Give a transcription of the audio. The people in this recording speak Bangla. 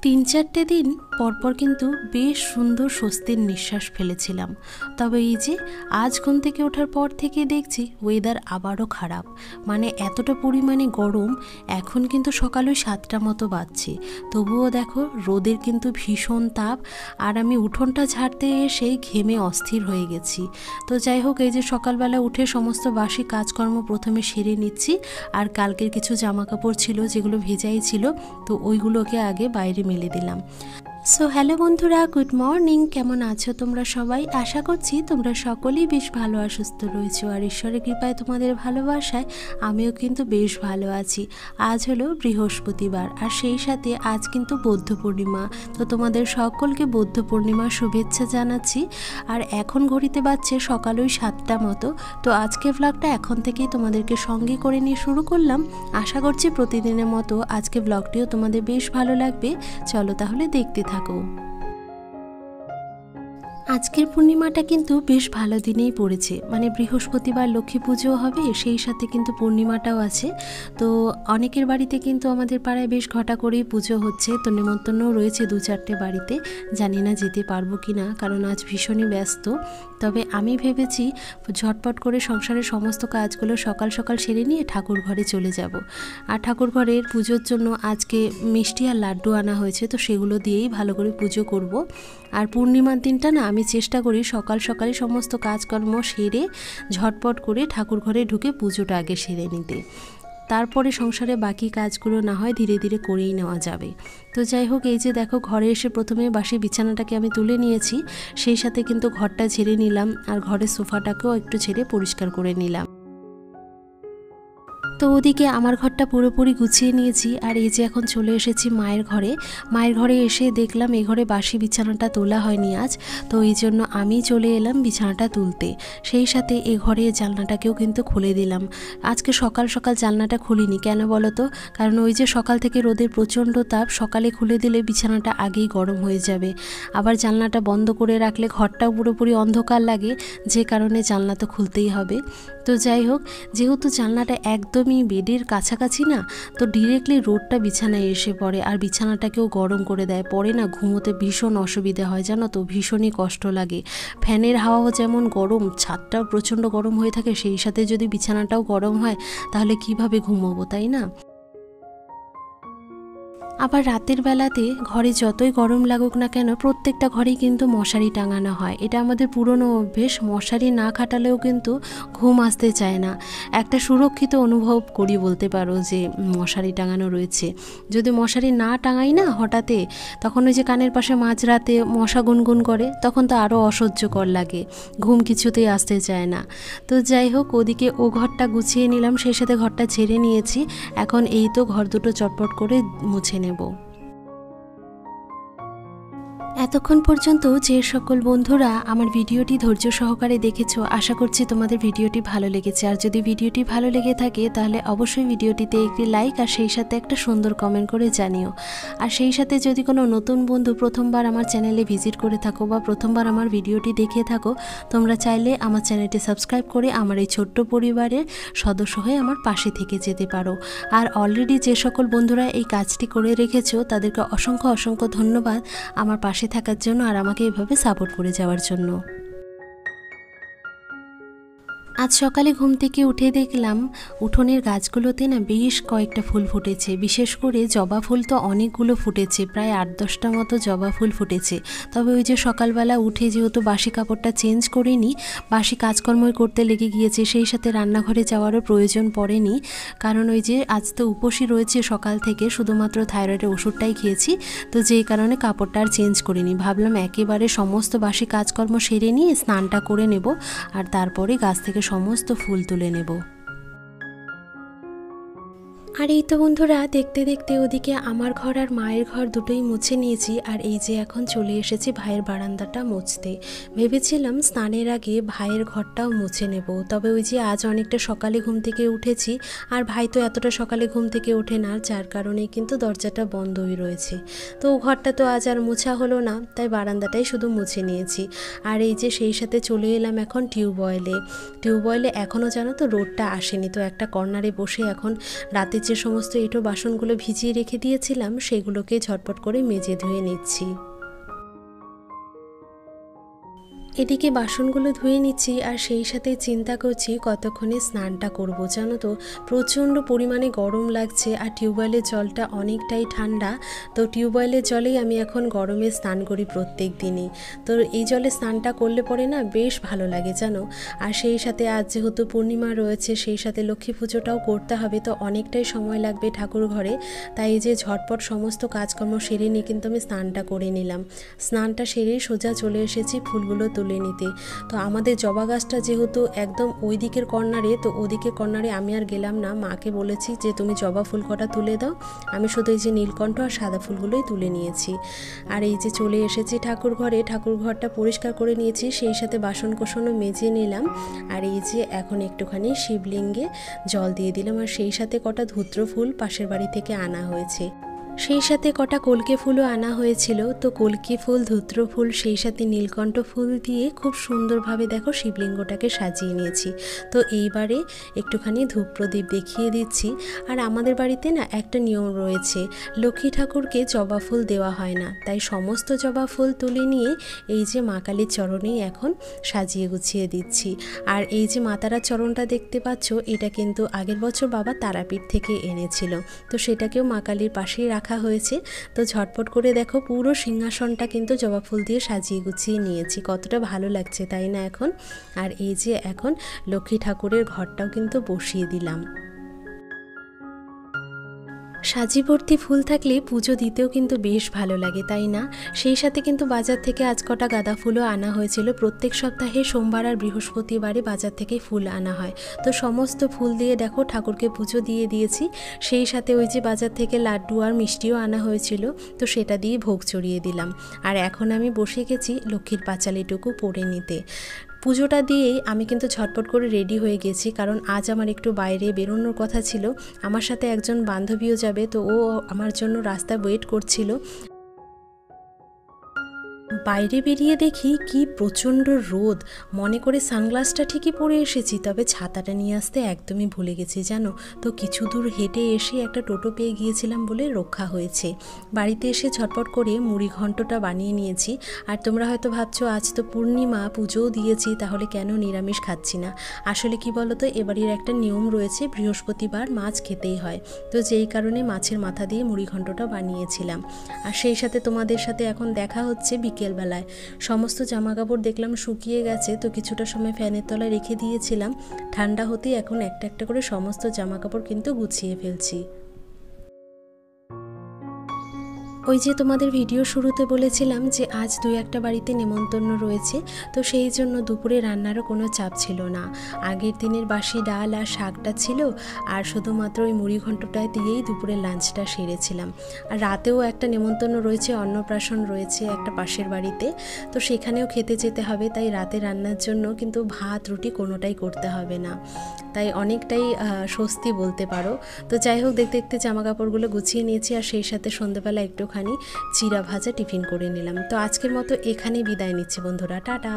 3-4টে দিন পরপর কিন্তু বেশ সুন্দর স্বস্তির নিঃশ্বাস ফেলেছিলাম। তবে এই যে আজ ঘুম থেকে ওঠার পর থেকে দেখছি ওয়েদার আবারও খারাপ, মানে এতটা পরিমাণে গরম। এখন কিন্তু সকাল ওই 7টা মতো বাজছে, তবুও দেখো রোদের কিন্তু ভীষণ তাপ, আর আমি উঠোনটা ঝাড়তে এসে ঘেমে অস্থির হয়ে গেছি। তো যাই হোক, এই যে সকালবেলা উঠে সমস্ত বাসি কাজকর্ম প্রথমে সেরে নিচ্ছি, আর কালকের কিছু জামা কাপড় ছিল যেগুলো ভেজাই ছিল, তো ওইগুলোকে আগে বাইরে মেলে দিলাম। সো হ্যালো বন্ধুরা, গুড মর্নিং। কেমন আছো তোমরা সবাই? আশা করছি তোমরা সকলেই বেশ ভালো আর সুস্থ রয়েছো, আর ঈশ্বরের কৃপায় তোমাদের ভালোবাসায় আমিও কিন্তু বেশ ভালো আছি। আজ হলো বৃহস্পতিবার, আর সেই সাথে আজ কিন্তু বৌদ্ধ পূর্ণিমা। তো তোমাদের সকলকে বৌদ্ধ পূর্ণিমার শুভেচ্ছা জানাচ্ছি। আর এখন ঘড়িতে বাজছে সকাল ওই 7টা মতো। তো আজকে ব্লগটা এখন থেকেই তোমাদেরকে সঙ্গে করে নিয়ে শুরু করলাম। আশা করছি প্রতিদিনের মতো আজকে ব্লগটিও তোমাদের বেশ ভালো লাগবে। চলো তাহলে দেখতে থাকো। আজকের পূর্ণিমাটা কিন্তু বেশ ভালো দিনেই পড়েছে, মানে বৃহস্পতিবার লক্ষ্মী পুজোও হবে, সেই সাথে কিন্তু পূর্ণিমাটাও আছে। তো অনেকের বাড়িতে কিন্তু আমাদের পাড়ায় বেশ ঘটা করেই পুজো হচ্ছে, তো নেমন্তন্নও রয়েছে 2-4টে বাড়িতে। জানি না যেতে পারবো কি না, কারণ আজ ভীষণই ব্যস্ত। তবে আমি ভেবেছি ঝটপট করে সংসারের সমস্ত কাজগুলো সকাল সকাল সেরে নিয়ে ঠাকুর ঘরে চলে যাব। আর ঠাকুর ঘরের পুজোর জন্য আজকে মিষ্টি আর লাড্ডু আনা হয়েছে, তো সেগুলো দিয়েই ভালো করে পুজো করব। আর পূর্ণিমার দিনটা না আমি চেষ্টা করি সকাল সকালে সমস্ত কাজকর্ম সেরে ঝটপট করে ঠাকুর ঘরে ঢুকে পুজোটা আগে সেরে নিতে, তারপরে সংসারে বাকি কাজগুলো না হয় ধীরে ধীরে করেই নেওয়া যাবে। তো যাই হোক, এই যে দেখো ঘরে এসে প্রথমে বাসি বিছানাটাকে আমি তুলে নিয়েছি, সেই সাথে কিন্তু ঘরটা ঝেড়ে নিলাম, আর ঘরের সোফাটাকেও একটু ঝেড়ে পরিষ্কার করে নিলাম। তো ওদিকে আমার ঘরটা পুরোপুরি গুছিয়ে নিয়েছি, আর এই যে এখন চলে এসেছি মায়ের ঘরে। মায়ের ঘরে এসে দেখলাম এই ঘরে বাসি বিছানাটা তোলা হয়নি আজ, তো এই জন্য আমি চলে এলাম বিছানাটা তুলতে। সেই সাথে এই ঘরে জানলাটাকেও কিন্তু খুলে দিলাম। আজকে সকাল সকাল জানলাটা খুলিনি, কেন বলো তো? কারণ ওই যে সকাল থেকে রোদের প্রচণ্ড তাপ, সকালে খুলে দিলে বিছানাটা আগেই গরম হয়ে যাবে। আবার জানলাটা বন্ধ করে রাখলে ঘরটাও পুরোপুরি অন্ধকার লাগে, যে কারণে জানলা তো খুলতেই হবে। তো যাই হোক, যেহেতু জানলাটা একদমই বেডের কাছাকাছি না, তো ডিরেক্টলি রোদটা বিছানায় এসে পড়ে, আর বিছানাটাকেও গরম করে দেয়। পরে না ঘুমোতে ভীষণ অসুবিধা হয়, জানো তো, ভীষণই কষ্ট লাগে। ফ্যানের হাওয়াও যেমন গরম, ছাদটাও প্রচণ্ড গরম হয়ে থাকে, সেই সাথে যদি বিছানাটাও গরম হয় তাহলে কিভাবে ঘুমোবো, তাই না? আবার রাতের বেলাতে ঘরে যতই গরম লাগুক না কেন, প্রত্যেকটা ঘরেই কিন্তু মশারি টাঙানো হয়। এটা আমাদের পুরনো অভ্যেস, মশারি না খাটালেও কিন্তু ঘুম আসতে চায় না। একটা সুরক্ষিত অনুভব করি বলতে পারো যে মশারি টাঙানো রয়েছে। যদি মশারি না টাঙাই না হঠাৎ, তখন ওই যে কানের পাশে মাঝরাতে মশা গুনগুন করে, তখন তো আরও অসহ্যকর লাগে, ঘুম কিছুতেই আসতে চায় না। তো যাই হোক, ওদিকে ও ঘরটা গুছিয়ে নিলাম, সেই সাথে ঘরটা ঝেড়ে নিয়েছি। এখন এই তো ঘর দুটো চটপট করে মুছে নেব। এতক্ষণ পর্যন্ত যে সকল বন্ধুরা আমার ভিডিওটি ধৈর্য সহকারে দেখেছো, আশা করছি তোমাদের ভিডিওটি ভালো লেগেছে। আর যদি ভিডিওটি ভালো লেগে থাকে তাহলে অবশ্যই ভিডিওটিতে একটি লাইক আর সেই সাথে একটা সুন্দর কমেন্ট করে জানিও। আর সেই সাথে যদি কোনো নতুন বন্ধু প্রথমবার আমার চ্যানেলে ভিজিট করে থাকো বা প্রথমবার আমার ভিডিওটি দেখে থাকো, তোমরা চাইলে আমার চ্যানেলটি সাবস্ক্রাইব করে আমার এই ছোট্ট পরিবারের সদস্য হয়ে আমার পাশে থেকে যেতে পারো। আর অলরেডি যে সকল বন্ধুরা এই কাজটি করে রেখেছো তাদেরকে অসংখ্য অসংখ্য ধন্যবাদ আমার পাশে থাকার জন্য আর আমাকে এভাবে সাপোর্ট করে যাওয়ার জন্য। আজ সকালে ঘুম থেকে উঠে দেখলাম উঠোনের গাছগুলোতে না বেশ কয়েকটা ফুল ফুটেছে। বিশেষ করে জবা ফুল তো অনেকগুলো ফুটেছে, প্রায় 8-10টা মতো জবা ফুল ফুটেছে। তবে ওই যে সকালবেলা উঠে যেহেতু বাসি কাপড়টা চেঞ্জ করিনি, বাসি কাজকর্মই করতে লেগে গিয়েছে, সেই সাথে রান্নাঘরে যাওয়ারও প্রয়োজন পড়েনি। কারণ ওই যে আজ তো উপোসই রয়েছে সকাল থেকে, শুধুমাত্র থাইরয়েডের ওষুধটাই খেয়েছি, তো যেই কারণে কাপড়টা আর চেঞ্জ করিনি। ভাবলাম একেবারে সমস্ত বাসি কাজকর্ম সেরে নিয়ে স্নানটা করে নেব, আর তারপরে গাছ থেকে সমস্ত ফুল তুলে নেব। আর এই তো বন্ধুরা দেখতে দেখতে ওদিকে আমার ঘর আর মায়ের ঘর দুটোই মুছে নিয়েছি। আর এই যে এখন চলে এসেছি ভাইয়ের বারান্দাটা মুছতে। ভেবেছিলাম স্নানের আগে ভাইয়ের ঘরটাও মুছে নেব, তবে ওই যে আজ অনেকটা সকালে ঘুম থেকে উঠেছি, আর ভাই তো এতটা সকালে ঘুম থেকে ওঠে না, যার কারণেই কিন্তু দরজাটা বন্ধই রয়েছে। তো ঘরটা তো আজ আর মোছা হলো না, তাই বারান্দাটাই শুধু মুছে নিয়েছি। আর এই যে সেই সাথে চলে এলাম এখন টিউবওয়েলে। এখনও জানো তো রোদটা আসেনি, তো একটা কর্নারে বসে এখন রাতে যে সমস্ত এঁটো বাসনগুলো ভিজিয়ে রেখে দিয়েছিলাম সেগুলোকে ঝটপট করে মেজে ধুয়ে নিচ্ছি। এদিকে বাসনগুলো ধুয়ে নিচ্ছি আর সেই সাথে চিন্তা করছি কতক্ষণে স্নানটা করব। জানো তো প্রচণ্ড পরিমাণে গরম লাগছে আর টিউবওয়েলের জলটা অনেকটাই ঠান্ডা। তো টিউবওয়েলের জলেই আমি এখন গরমে স্নান করি প্রত্যেক দিনই। তো এই জলে স্নানটা করলে পরে না বেশ ভালো লাগে জানো। আর সেই সাথে আজ যেহেতু পূর্ণিমা রয়েছে সেই সাথে লক্ষ্মী পুজোটাও করতে হবে, তো অনেকটাই সময় লাগবে ঠাকুর ঘরে। তাই এই যে ঝটপট সমস্ত কাজকর্ম সেরে নিয়ে কিন্তু আমি স্নানটা করে নিলাম। স্নানটা সেরেই সোজা চলে এসেছি ফুলগুলো তুলে নিতে। তো আমাদের জবা গাছটা যেহেতু একদম ওই দিকের কর্নারে, তো ওদিকের কর্নারে আমি আর গেলাম না। মাকে বলেছি যে তুমি জবা ফুল কটা তুলে দাও, আমি শুধু এই যে নীলকণ্ঠ আর সাদা ফুলগুলোই তুলে নিয়েছি। আর এই যে চলে এসেছি ঠাকুর ঘরে, ঠাকুর ঘরটা পরিষ্কার করে নিয়েছি, সেই সাথে বাসন কোসনও মেজে নিলাম। আর এই যে এখন একটুখানি শিবলিঙ্গে জল দিয়ে দিলাম, আর সেই সাথে কটা ধূত্র ফুল পাশের বাড়ি থেকে আনা হয়েছে, সেই সাথে কটা কলকে ফুলও আনা হয়েছিল। তো কলকে ফুল, ধূত্র ফুল, সেই সাথে নীলকণ্ঠ ফুল দিয়ে খুব সুন্দরভাবে দেখো শিবলিঙ্গটাকে সাজিয়ে নিয়েছি। তো এইবারে একটুখানি ধূপ প্রদীপ দেখিয়ে দিচ্ছি। আর আমাদের বাড়িতে না একটা নিয়ম রয়েছে, লক্ষ্মী ঠাকুরকে জবা ফুল দেওয়া হয় না, তাই সমস্ত জবা ফুল তুলে নিয়ে এই যে মা কালীর চরণেই এখন সাজিয়ে গুছিয়ে দিচ্ছি। আর এই যে মাতারার চরণটা দেখতে পাচ্ছ, এটা কিন্তু আগের বছর বাবা তারাপীঠ থেকে এনেছিল, তো সেটাকেও মা কালীর পাশেই রাখা হয়েছে। তো ঝটপট করে দেখো পুরো সিংহাসনটা কিন্তু জবা ফুল দিয়ে সাজিয়ে গুছিয়ে নিয়েছি, কতটা ভালো লাগছে তাই না এখন। আর এই যে এখন লক্ষ্মী ঠাকুরের ঘরটাও কিন্তু বসিয়ে দিলাম। সাজি ভর্তি ফুল থাকলে পুজো দিতেও কিন্তু বেশ ভালো লাগে তাই না। সেই সাথে কিন্তু বাজার থেকে আজ কটা গাঁদা ফুলও আনা হয়েছিল। প্রত্যেক সপ্তাহে সোমবার আর বৃহস্পতিবারে বাজার থেকে ফুল আনা হয়। তো সমস্ত ফুল দিয়ে দেখো ঠাকুরকে পুজো দিয়ে দিয়েছি। সেই সাথে ওই যে বাজার থেকে লাড্ডু আর মিষ্টিও আনা হয়েছিল, তো সেটা দিয়ে ভোগ চড়িয়ে দিলাম। আর এখন আমি বসে গেছি লক্ষ্মীর পাঁচালিটুকু পড়ে নিতে। পুজোটা দিয়েই আমি কিন্তু ঝটপট করে রেডি হয়ে গেছি, কারণ আজ আমার একটু বাইরে বেরোনোর কথা ছিল। আমার সাথে একজন বান্ধবীও যাবে, তো ও আমার জন্য রাস্তায় ওয়েট করছিল। বাইরে বেরিয়ে দেখি কি প্রচণ্ড রোদ, মনে করে সানগ্লাসটা ঠিকই পরে এসেছি, তবে ছাতাটা নিয়ে আসতে একদমই ভুলে গেছি জানো। তো কিছু দূর হেঁটে এসে একটা টোটো পেয়ে গিয়েছিলাম বলে রক্ষা হয়েছে। বাড়িতে এসে ঝটপট করে মুড়ি ঘন্টটা বানিয়ে নিয়েছি। আর তোমরা হয়তো ভাবছো আজ তো পূর্ণিমা, পুজোও দিয়েছি, তাহলে কেন নিরামিষ খাচ্ছি না। আসলে কি বলো তো, এবারের একটা নিয়ম রয়েছে, বৃহস্পতিবার মাছ খেতেই হয়, তো যেই কারণে মাছের মাথা দিয়ে মুড়ি ঘন্টটা বানিয়েছিলাম। আর সেই সাথে তোমাদের সাথে এখন দেখা হচ্ছে বিকেলবেলায়। সমস্ত জামা কাপড় দেখলাম শুকিয়ে গেছে, তো কিছুটা সময় ফ্যানের তলায় রেখে দিয়েছিলাম। ঠান্ডা হতেই এখন একটা একটা করে সমস্ত জামা কাপড় কিন্তু গুছিয়ে ফেলছি। ওই যে তোমাদের ভিডিও শুরুতে বলেছিলাম যে আজ দুই একটা বাড়িতে নেমন্তন্ন রয়েছে, তো সেই জন্য দুপুরে রান্নারও কোনো চাপ ছিল না। আগের দিনের বাসি ডাল আর শাকটা ছিল, আর শুধুমাত্র ওই মুড়ি ঘন্টটা দিয়েই দুপুরে লাঞ্চটা সেরেছিলাম। আর রাতেও একটা নেমন্তন্ন রয়েছে, অন্নপ্রাশন রয়েছে একটা পাশের বাড়িতে, তো সেখানেও খেতে যেতে হবে। তাই রাতে রান্নার জন্য কিন্তু ভাত রুটি কোনোটাই করতে হবে না, তাই অনেকটাই স্বস্তি বলতে পারো। তো যাই হোক, দেখতে দেখতে জামা কাপড়গুলো গুছিয়ে নিয়েছি, আর সেই সাথে সন্ধ্যেবেলা একটুখানি চিড়া ভাজা টিফিন করে নিলাম। তো আজকের মতো এখানেই বিদায় নিচ্ছি বন্ধুরা, টাটা।